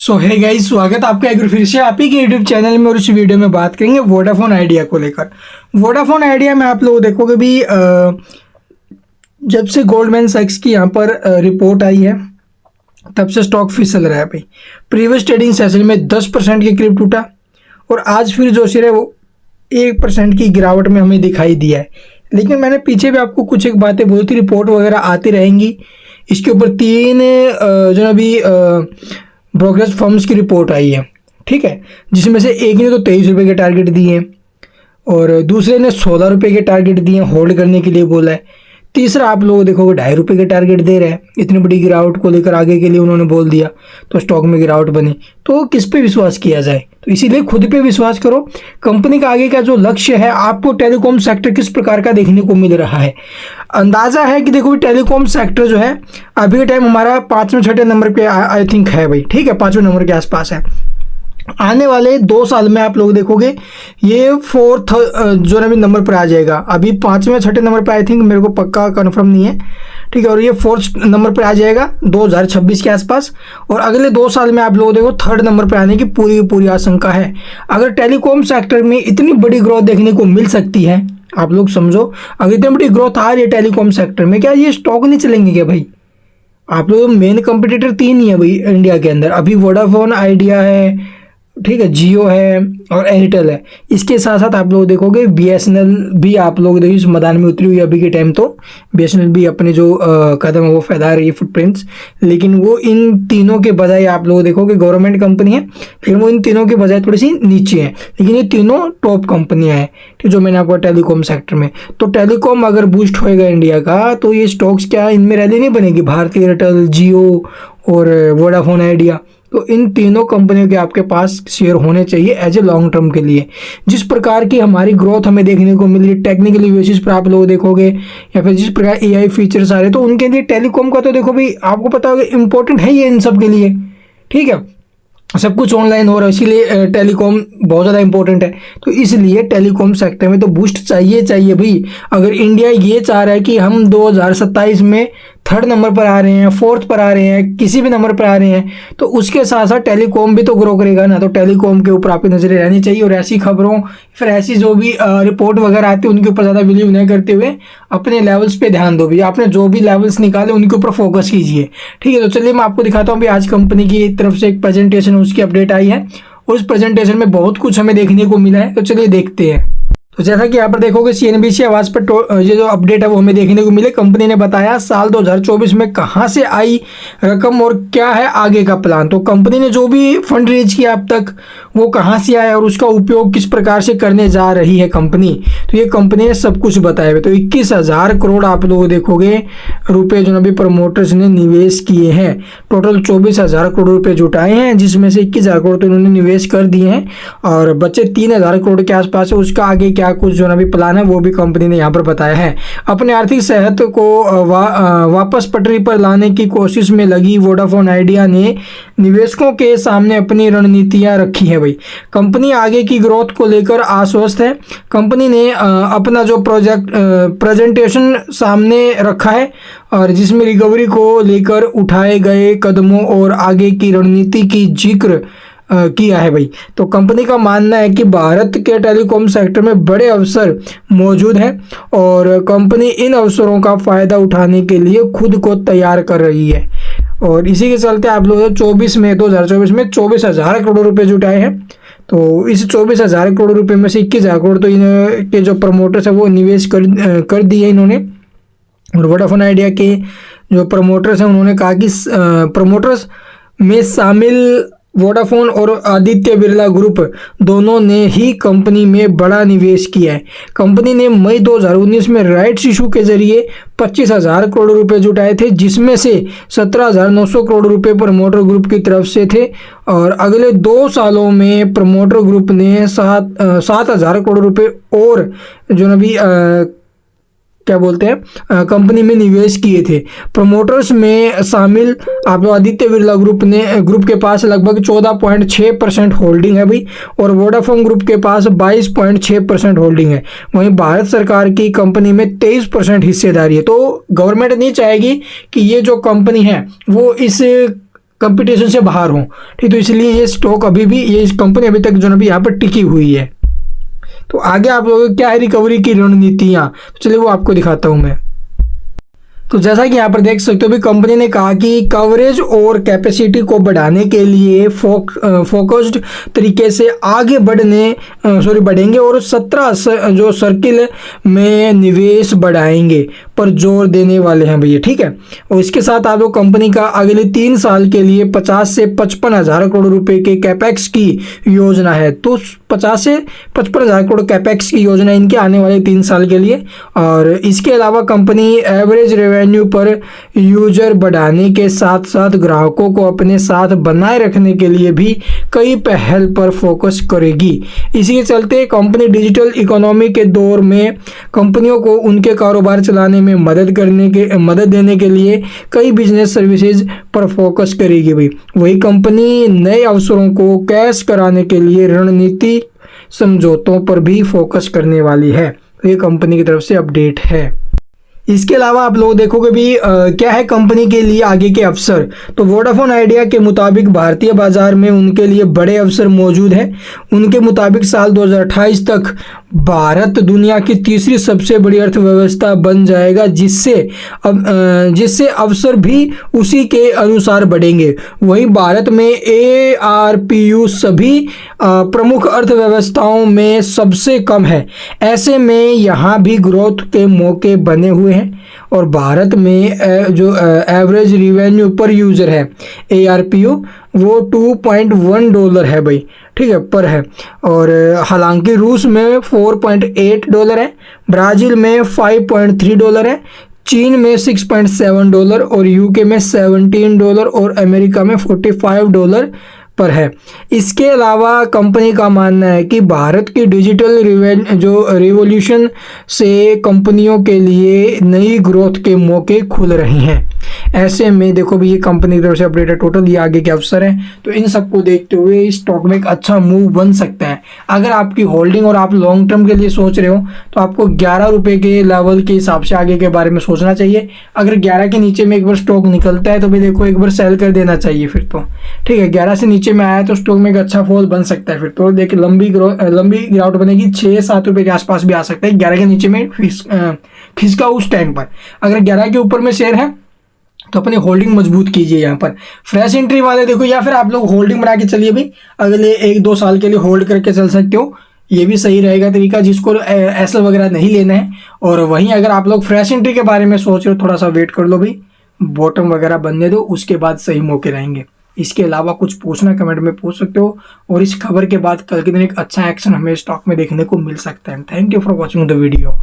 सो है गाइस, स्वागत आपका एक बार फिर से आप ही के यूट्यूब चैनल में। और इस वीडियो में बात करेंगे वोडाफोन आइडिया को लेकर। वोडाफोन आइडिया में आप लोग देखोगे भी जब से गोल्डमैन सैक्स की यहाँ पर रिपोर्ट आई है तब से स्टॉक फिसल रहा है भाई। प्रीवियस ट्रेडिंग सेशन में 10% के करीब टूटा और आज फिर जो शेयर है वो 1% की गिरावट में हमें दिखाई दिया है। लेकिन मैंने पीछे भी आपको कुछ एक बातें बोली थी, रिपोर्ट वगैरह आती रहेंगी। इसके ऊपर 3 जो अभी ब्रोकरेज फर्म्स की रिपोर्ट आई है, ठीक है, जिसमें से एक ने तो 23 रुपये के टारगेट दिए हैं और दूसरे ने 16 रुपये के टारगेट दिए हैं, होल्ड करने के लिए बोला है। तीसरा आप लोग देखोगे 2.5 रुपये के टारगेट दे रहे हैं। इतनी बड़ी गिरावट को लेकर आगे के लिए उन्होंने बोल दिया तो स्टॉक में गिरावट बनी। तो किस पे विश्वास किया जाए? तो इसीलिए खुद पे विश्वास करो। कंपनी का आगे का जो लक्ष्य है, आपको टेलीकॉम सेक्टर किस प्रकार का देखने को मिल रहा है। अंदाजा है कि देखो टेलीकॉम सेक्टर जो है अभी के टाइम हमारा 5वें 6ठे नंबर पे आई थिंक है भाई, ठीक है, 5वें नंबर के आसपास है। आने वाले 2 साल में आप लोग देखोगे ये 4th जो है नंबर पर आ जाएगा। अभी 5वें 6ठे नंबर पर आई थिंक, मेरे को पक्का कंफर्म नहीं है, ठीक है, और ये 4th नंबर पर आ जाएगा 2026 के आसपास। और अगले 2 साल में आप लोग देखो 3rd नंबर पर आने की पूरी आशंका है। अगर टेलीकॉम सेक्टर में इतनी बड़ी ग्रोथ देखने को मिल सकती है, आप लोग समझो, अगर इतनी बड़ी ग्रोथ आ रही है टेलीकॉम सेक्टर में, क्या ये स्टॉक नहीं चलेंगे क्या भाई? आप लोग मेन कंपटीटर 3 ही है भाई इंडिया के अंदर। अभी वोडाफोन आइडिया है, ठीक है, जियो है और एयरटेल है। इसके साथ साथ आप लोग देखोगे बीएसएनएल भी आप लोग देखिए इस मैदान में उतरी हुई है अभी के टाइम। तो बीएसएनएल भी अपने जो कदम है वो फैला रही है, फुटप्रिंट्स। लेकिन वो इन तीनों के बजाय आप लोग देखोगे गवर्नमेंट कंपनी है, लेकिन वो इन तीनों के बजाय थोड़ी सी नीचे है। लेकिन ये तीनों टॉप कंपनियां हैं, ठीक, जो मैंने आपको टेलीकॉम सेक्टर में। तो टेलीकॉम अगर बूस्ट होएगा इंडिया का तो ये स्टॉक्स क्या इनमें रैली नहीं बनेगी? भारती एयरटेल, जियो और वोडाफोन आइडिया, तो इन तीनों कंपनियों के आपके पास शेयर होने चाहिए एज ए लॉन्ग टर्म के लिए। जिस प्रकार की हमारी ग्रोथ हमें देखने को मिल रही है टेक्निकली बेसिस पर आप लोग देखोगे, या फिर जिस प्रकार एआई फीचर्स आ रहे हैं, तो उनके लिए टेलीकॉम का तो देखो भाई, आपको पता होगा इंपॉर्टेंट है ये इन सब के लिए, ठीक है। सब कुछ ऑनलाइन हो रहा है, इसीलिए टेलीकॉम बहुत ज़्यादा इंपॉर्टेंट है। तो इसलिए टेलीकॉम सेक्टर में तो बूस्ट चाहिए भाई। अगर इंडिया ये चाह रहा है कि हम 2027 में 3rd नंबर पर आ रहे हैं, 4th पर आ रहे हैं, किसी भी नंबर पर आ रहे हैं, तो उसके साथ साथ टेलीकॉम भी तो ग्रो करेगा ना। तो टेलीकॉम के ऊपर आपकी नजरें रहनी चाहिए और ऐसी खबरों फिर ऐसी जो भी रिपोर्ट वगैरह आती है उनके ऊपर ज़्यादा बिलीव नहीं करते हुए अपने लेवल्स पे ध्यान दो भी। आपने जो भी लेवल्स निकाले उनके ऊपर फोकस कीजिए, ठीक है। तो चलिए मैं आपको दिखाता हूँ भी आज कंपनी की तरफ से एक प्रेजेंटेशन, उसकी अपडेट आई है और उस प्रेजेंटेशन में बहुत कुछ हमें देखने को मिला है। तो चलिए देखते हैं। तो जैसा कि यहाँ पर देखोगे सीएनबीसी आवाज़ पर ये जो अपडेट है वो हमें देखने को मिले। कंपनी ने बताया साल 2024 में कहाँ से आई रकम और क्या है आगे का प्लान। तो कंपनी ने जो भी फंड रेज किया अब तक वो कहाँ से आया और उसका उपयोग किस प्रकार से करने जा रही है कंपनी, तो ये कंपनी ने सब कुछ बताया हुआ। तो 21,000 करोड़ आप लोग देखोगे रुपये जो अभी प्रमोटर्स ने निवेश किए हैं। टोटल 24,000 करोड़ रुपये जुटाए हैं, जिसमें से 21,000 करोड़ तो इन्होंने निवेश कर दिए हैं और बचे 3,000 करोड़ के आसपास है। उसका आगे क्या कुछ जो अभी प्लान है वो भी कंपनी ने यहाँ पर बताया है। अपने आर्थिक सेहत को वापस पटरी पर लाने की कोशिश में लगी वोडाफोन आइडिया ने निवेशकों के सामने अपनी रणनीतियां रखी है भाई। कंपनी आगे की ग्रोथ को लेकर आश्वस्त है। कंपनी ने अपना जो प्रेजेंटेशन सामने रखा है और जिसमें रिकवरी को लेकर उठाए गए कदमों और आगे की रणनीति की जिक्र किया है भाई। तो कंपनी का मानना है कि भारत के टेलीकॉम सेक्टर में बड़े अवसर मौजूद हैं और कंपनी इन अवसरों का फ़ायदा उठाने के लिए खुद को तैयार कर रही है। और इसी के चलते आप लोग 2024 में 24,000 करोड़ रुपए जुटाए हैं। तो इस 24,000 करोड़ रुपए में से 21,000 करोड़ तो इनके जो प्रमोटर्स है वो निवेश कर दिए इन्होंने। और वोडाफोन आइडिया के जो प्रमोटर्स हैं उन्होंने कहा कि प्रमोटर्स में शामिल वोडाफोन और आदित्य बिरला ग्रुप दोनों ने ही कंपनी में बड़ा निवेश किया है। कंपनी ने मई 2019 में राइट्स इशू के जरिए 25,000 करोड़ रुपए जुटाए थे, जिसमें से 17,900 करोड़ रुपए प्रमोटर ग्रुप की तरफ से थे। और अगले 2 सालों में प्रमोटर ग्रुप ने 7,000 करोड़ रुपए और जो अभी क्या बोलते हैं कंपनी में निवेश किए थे। प्रमोटर्स में शामिल आप आदित्य बिरला ग्रुप के पास लगभग 14.6% होल्डिंग है भाई और वोडाफोन ग्रुप के पास 22.6% होल्डिंग है। वहीं भारत सरकार की कंपनी में 23% हिस्सेदारी है। तो गवर्नमेंट नहीं चाहेगी कि ये जो कंपनी है वो इस कंपटीशन से बाहर हो। ठीक, तो इसलिए ये स्टॉक अभी भी, ये कंपनी अभी तक जो है यहाँ पर टिकी हुई है। तो आगे आप लोगों को क्या है रिकवरी की रणनीतियाँ, तो चलिए वो आपको दिखाता हूँ मैं। तो जैसा कि यहाँ पर देख सकते हो भी कंपनी ने कहा कि कवरेज और कैपेसिटी को बढ़ाने के लिए फोकस्ड तरीके से आगे बढ़ेंगे और 17 जो सर्किल में निवेश बढ़ाएंगे पर जोर देने वाले हैं भैया। ठीक है, और इसके साथ आप लोग कंपनी का अगले 3 साल के लिए 50 से 55 हज़ार करोड़ रुपए के कैपेक्स की योजना है। तो 50 से 55 हज़ार करोड़ कैपेक्स की योजना इनके आने वाले 3 साल के लिए। और इसके अलावा कंपनी एवरेज रेवेन्यू पर यूजर बढ़ाने के साथ साथ ग्राहकों को अपने साथ बनाए रखने के लिए भी कई पहल पर फोकस करेगी। इसी के चलते कंपनी डिजिटल इकोनॉमी के दौर में कंपनियों को उनके कारोबार चलाने में मदद देने के लिए कई बिजनेस सर्विसेज पर फोकस करेगी भाई। वही कंपनी नए अवसरों को कैश कराने के लिए रणनीति समझौतों पर भी फोकस करने वाली है। तो ये कंपनी की तरफ से अपडेट है। इसके अलावा आप लोग देखोगे भी क्या है कंपनी के लिए आगे के अवसर। तो वोडाफोन आइडिया के मुताबिक भारतीय बाजार में उनके लिए बड़े अवसर मौजूद हैं। उनके मुताबिक साल 2028 तक भारत दुनिया की तीसरी सबसे बड़ी अर्थव्यवस्था बन जाएगा, जिससे अवसर भी उसी के अनुसार बढ़ेंगे। वहीं भारत में ARPU सभी प्रमुख अर्थव्यवस्थाओं में सबसे कम है। ऐसे में यहाँ भी ग्रोथ के मौके बने हुए हैं। और भारत में जो एवरेज रिवेन्यू पर यूज़र है ARPU वो $2.1 है भाई। ठीक है, पर है। और हालांकि रूस में $4.8 है, ब्राज़ील में $5.3 है, चीन में $6.7 और UK में $17 और अमेरिका में $45 पर है। इसके अलावा कंपनी का मानना है कि भारत की डिजिटल रिवॉल्यूशन से कंपनियों के लिए नई ग्रोथ के मौके खुल रहे हैं। ऐसे में देखो भी ये कंपनी की तरफ से अपडेट है। टोटल ये आगे के अवसर हैं। तो इन सबको देखते हुए इस स्टॉक में एक अच्छा मूव बन सकता है। अगर आपकी होल्डिंग और आप लॉन्ग टर्म के लिए सोच रहे हो तो आपको 11 रुपये के लेवल के हिसाब से आगे के बारे में सोचना चाहिए। अगर 11 के नीचे में एक बार स्टॉक निकलता है तो भी देखो एक बार सेल कर देना चाहिए फिर तो। ठीक है, 11 से नीचे में आया तो स्टॉक में एक अच्छा फॉल बन सकता है। फिर तो देखिए लंबी गिरावट बनेगी, 6-7 रुपये के आसपास भी आ सकता है। 11 के नीचे में खिसका उस टाइम पर। अगर 11 के ऊपर में शेयर है तो अपनी होल्डिंग मजबूत कीजिए। यहाँ पर फ्रेश एंट्री वाले देखो, या फिर आप लोग होल्डिंग बना के चलिए भाई, अगले 1-2 साल के लिए होल्ड करके चल सकते हो। ये भी सही रहेगा तरीका, जिसको एसएल वगैरह नहीं लेना है। और वहीं अगर आप लोग फ्रेश एंट्री के बारे में सोच रहे हो, थोड़ा सा वेट कर लो भाई, बॉटम वगैरह बनने दो, उसके बाद सही मौके रहेंगे। इसके अलावा कुछ पूछना कमेंट में पूछ सकते हो। और इस खबर के बाद कल के दिन एक अच्छा एक्शन हमें स्टॉक में देखने को मिल सकता है। Thank you for watching the video.